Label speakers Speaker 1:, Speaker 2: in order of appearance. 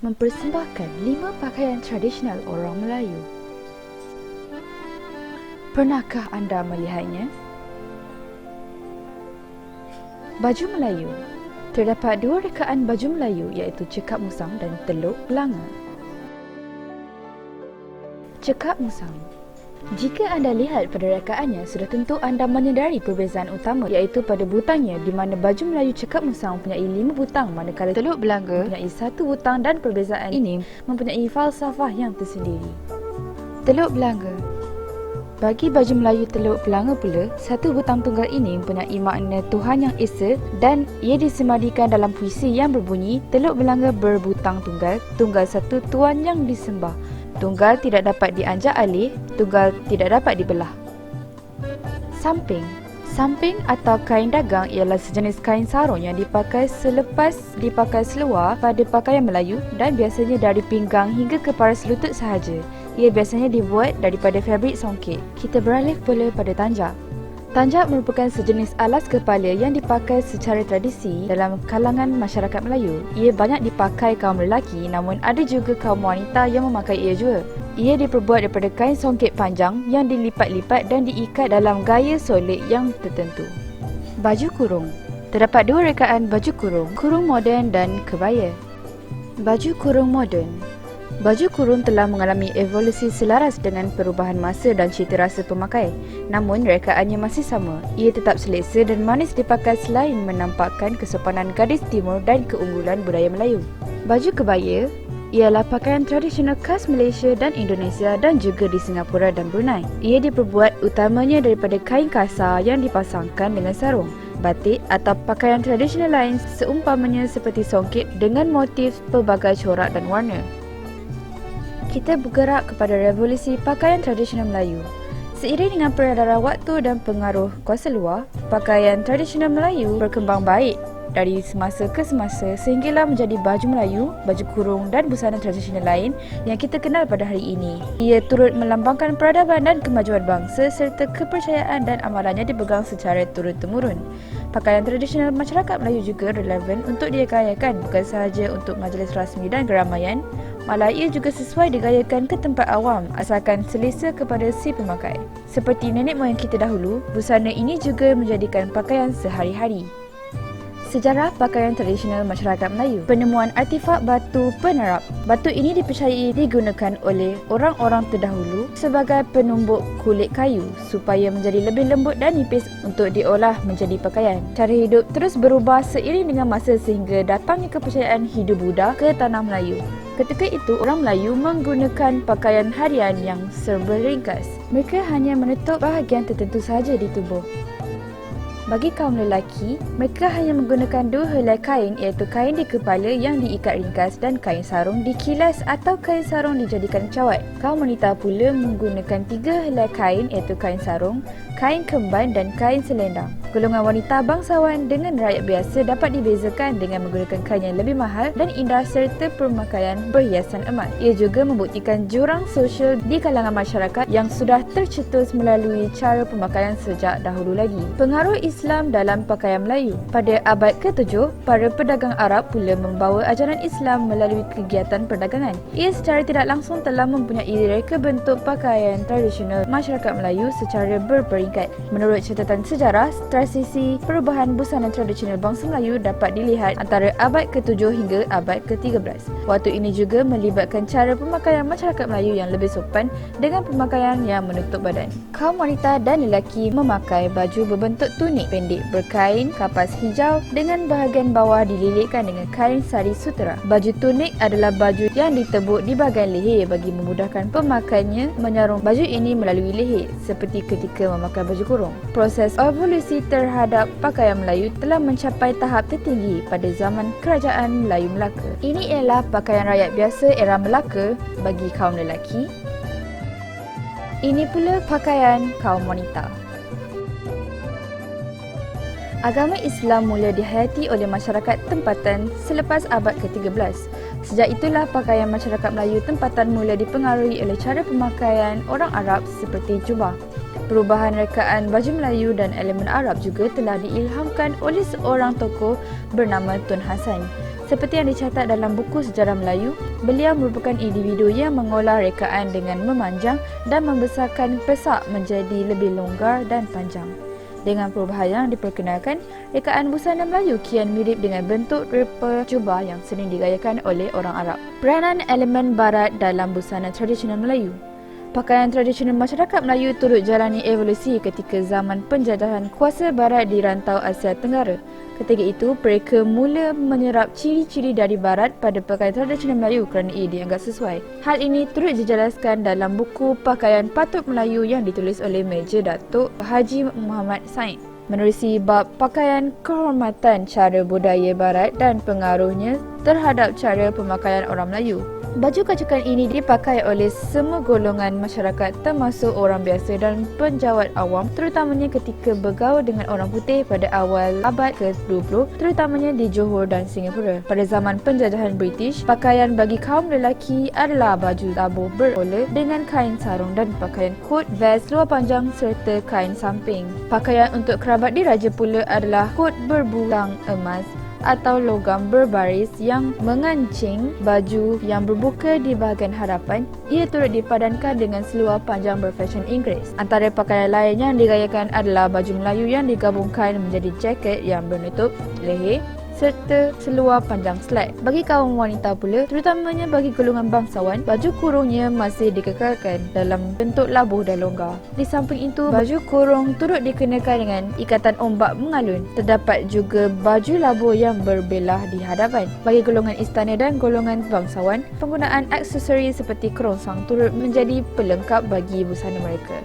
Speaker 1: mempersembahkan 5 pakaian tradisional orang Melayu. Pernahkah anda melihatnya? Baju Melayu. Terdapat 2 rekaan baju Melayu iaitu cekap musang dan teluk belanga. Cekap musang. Jika anda lihat pada rekaannya, sudah tentu anda menyedari perbezaan utama iaitu pada butangnya, di mana baju Melayu cekap musang mempunyai 5 butang manakala teluk belanga mempunyai 1 butang, dan perbezaan ini mempunyai falsafah yang tersendiri. Teluk belanga. Bagi baju Melayu teluk belanga pula, 1 butang tunggal ini mempunyai makna Tuhan Yang Esa dan ia disemadikan dalam puisi yang berbunyi, teluk belanga berbutang tunggal, tunggal satu Tuan yang disembah. Tunggal tidak dapat dianjak alih, tunggal tidak dapat dibelah. Samping. Samping atau kain dagang ialah sejenis kain sarung yang dipakai selepas dipakai seluar pada pakaian Melayu dan biasanya dari pinggang hingga ke paras lutut sahaja. Ia biasanya dibuat daripada fabrik songket. Kita beralih pula pada tanjak. Tanjak merupakan sejenis alas kepala yang dipakai secara tradisi dalam kalangan masyarakat Melayu. Ia banyak dipakai kaum lelaki, namun ada juga kaum wanita yang memakai ia juga. Ia diperbuat daripada kain songket panjang yang dilipat-lipat dan diikat dalam gaya solid yang tertentu. Baju kurung. Terdapat 2 rekaan baju kurung moden dan kebaya. Baju kurung moden. Baju kurung telah mengalami evolusi selaras dengan perubahan masa dan cita rasa pemakai. Namun rekaannya masih sama. Ia tetap selesa dan manis dipakai selain menampakkan kesopanan gadis timur dan keunggulan budaya Melayu. Baju kebaya ialah pakaian tradisional khas Malaysia dan Indonesia dan juga di Singapura dan Brunei. Ia diperbuat utamanya daripada kain kasar yang dipasangkan dengan sarung, batik atau pakaian tradisional lain seumpamanya seperti songket dengan motif pelbagai corak dan warna. Kita bergerak kepada revolusi pakaian tradisional Melayu. Seiring dengan peredaran waktu dan pengaruh kuasa luar, pakaian tradisional Melayu berkembang baik dari semasa ke semasa sehinggalah menjadi baju Melayu, baju kurung dan busana tradisional lain yang kita kenal pada hari ini. Ia turut melambangkan peradaban dan kemajuan bangsa serta kepercayaan dan amalannya dipegang secara turun-temurun. Pakaian tradisional masyarakat Melayu juga relevan untuk digayakan bukan sahaja untuk majlis rasmi dan keramaian, malah ia juga sesuai digayakan ke tempat awam asalkan selesa kepada si pemakai. Seperti nenek moyang kita dahulu, busana ini juga menjadikan pakaian sehari-hari. Sejarah pakaian tradisional masyarakat Melayu. Penemuan artifak batu penerap. Batu ini dipercayai digunakan oleh orang-orang terdahulu sebagai penumbuk kulit kayu supaya menjadi lebih lembut dan nipis untuk diolah menjadi pakaian. Cara hidup terus berubah seiring dengan masa sehingga datangnya kepercayaan hidup Buddha ke tanah Melayu. Ketika itu, orang Melayu menggunakan pakaian harian yang serba ringkas. Mereka hanya menutup bahagian tertentu sahaja di tubuh. Bagi kaum lelaki, mereka hanya menggunakan 2 helai kain iaitu kain di kepala yang diikat ringkas dan kain sarung dikilas atau kain sarung dijadikan cawat. Kaum wanita pula menggunakan 3 helai kain iaitu kain sarung, kain kemban dan kain selendang. Golongan wanita bangsawan dengan rakyat biasa dapat dibezakan dengan menggunakan kain yang lebih mahal dan indah serta pemakaian berhiasan emas. Ia juga membuktikan jurang sosial di kalangan masyarakat yang sudah tercetus melalui cara pemakaian sejak dahulu lagi. Pengaruh Islam dalam pakaian Melayu. Pada abad ke-7, para pedagang Arab pula membawa ajaran Islam melalui kegiatan perdagangan. Ia secara tidak langsung telah mempunyai reka bentuk pakaian tradisional masyarakat Melayu secara berperingkat. Menurut catatan sejarah, transisi perubahan busana tradisional bangsa Melayu dapat dilihat antara abad ke-7 hingga abad ke-13. Waktu ini juga melibatkan cara pemakaian masyarakat Melayu yang lebih sopan dengan pemakaian yang menutup badan. Kaum wanita dan lelaki memakai baju berbentuk tunik pendek berkain kapas hijau dengan bahagian bawah dililitkan dengan kain sari sutera. Baju tunik adalah baju yang ditebuk di bahagian leher bagi memudahkan pemakaiannya menyarung baju ini melalui leher seperti ketika memakai baju kurung. Proses evolusi terhadap pakaian Melayu telah mencapai tahap tertinggi pada zaman Kerajaan Melayu Melaka. Ini ialah pakaian rakyat biasa era Melaka bagi kaum lelaki. Ini pula pakaian kaum wanita. Agama Islam mula dihayati oleh masyarakat tempatan selepas abad ke-13. Sejak itulah pakaian masyarakat Melayu tempatan mula dipengaruhi oleh cara pemakaian orang Arab seperti jubah. Perubahan rekaan baju Melayu dan elemen Arab juga telah diilhamkan oleh seorang tokoh bernama Tun Hasan. Seperti yang dicatat dalam buku sejarah Melayu, beliau merupakan individu yang mengolah rekaan dengan memanjang dan membesarkan pesak menjadi lebih longgar dan panjang. Dengan perubahan yang diperkenalkan, rekaan busana Melayu kian mirip dengan bentuk repa jubah yang sering digayakan oleh orang Arab. Peranan elemen barat dalam busana tradisional Melayu. Pakaian tradisional masyarakat Melayu turut jalani evolusi ketika zaman penjajahan kuasa barat di rantau Asia Tenggara. Ketika itu, mereka mula menyerap ciri-ciri dari barat pada pakaian tradisional Melayu kerana ia dianggap sesuai. Hal ini turut dijelaskan dalam buku Pakaian Patut Melayu yang ditulis oleh Meja Datuk Haji Muhammad Said. Menerusi bab pakaian kehormatan cara budaya barat dan pengaruhnya terhadap cara pemakaian orang Melayu. Baju kacukan ini dipakai oleh semua golongan masyarakat termasuk orang biasa dan penjawat awam, terutamanya ketika bergaul dengan orang putih pada awal abad ke-20, terutamanya di Johor dan Singapura. Pada zaman penjajahan British, pakaian bagi kaum lelaki adalah baju labuh berkola dengan kain sarung dan pakaian kot, vest luar panjang serta kain samping. Pakaian untuk kerabat diraja pula adalah kot berbutang emas atau logam berbaris yang mengancing baju yang berbuka di bahagian hadapan. Ia turut dipadankan dengan seluar panjang berfashion Inggeris. Antara pakaian lain yang digayakan adalah baju Melayu yang digabungkan menjadi jaket yang bernutup leher serta seluar panjang slack. Bagi kaum wanita pula, terutamanya bagi golongan bangsawan, baju kurungnya masih dikekalkan dalam bentuk labuh dan longgar. Di samping itu, baju kurung turut dikenakan dengan ikatan ombak mengalun. Terdapat juga baju labuh yang berbelah di hadapan. Bagi golongan istana dan golongan bangsawan, penggunaan aksesori seperti kerongsang turut menjadi pelengkap bagi busana mereka.